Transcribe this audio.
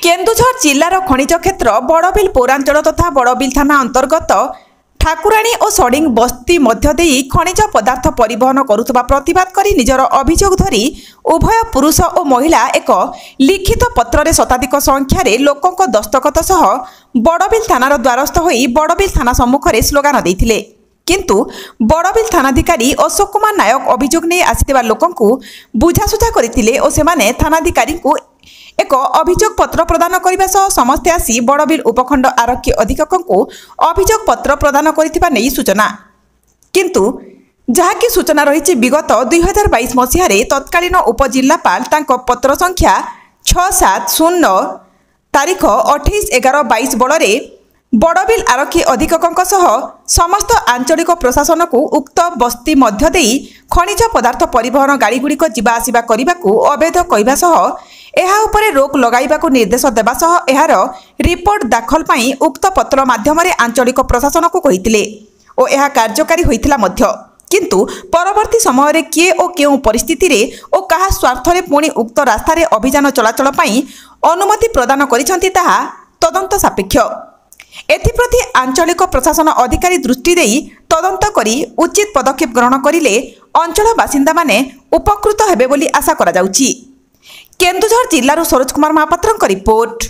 केन्दुझर जिलार खनिज क्षेत्र बड़बिल पौरांचल तथा बड़बिल थाना अंतर्गत ठाकुराणी और सडिंग बस्ती मध्य देई खनिज पदार्थ परिवहन करुवा प्रतिवाद करी निजर अभियोग धरी उभय पुरुष और महिला एक लिखित पत्र शताधिक संख्यार लोकों दस्तखत सह बड़बिल थानार द्वारस्थ होई बड़बिल थाना सम्मुख में स्लोगान देइथिले। किंतु बड़बिल थानाधिकारी अशोक कुमार नायक अभियोग नहीं आसिथिबा लोकंकु बुझासुझा करथिले और सेमाने थानाधिकारी को एक अभियोग पत्र प्रदान करने सह समस्ते आसी बड़बिल उपखंड आरक्षी अधीक्षक को अभियोग पत्र प्रदान करथिबा नै सूचना। किंतु जहाँकि सूचना रही विगत 2022 मसीह तत्कालीन उपजिल्लापाल तांको पत्र संख्या 6709 तारीख 28/11/22 बल बड़बिल आरक्षी अधीक्षक सह समस्त आंचलिक प्रशासन को उक्त बस्ती मध्य देई खनिज पदार्थ परिवहन गाड़ीगुड़िक जीवा आसिबा करने अवैध कहवा सह एहा उपरे रोक लगाइबाकू निर्देश देवा सह एहार रिपोर्ट दाखल पाई उक्त पत्र माध्यम आंचलिक प्रशासन को कहिथिले और एहा कार्यकारी होइथिला मध्य। किंतु परवर्ती समय रे किए और केउ परिस्थिति रे और कहा स्वार्थ रे पुणी उक्त रास्ता रे अभियान चलाचल पाई अनुमति प्रदान करिसंती ताहा तदंत सापेक्ष। एथिप्रति आंचलिक प्रशासन अधिकारी दृष्टि देई तदंत करी उचित पदक्षेप ग्रहण करिले अंचल बासिंदा माने उपकृत हेबे बोली आशा करा जाउची। केन्दुझर जिल्लारू सरोज कुमार महापात्रଙ୍କ रिपोर्ट।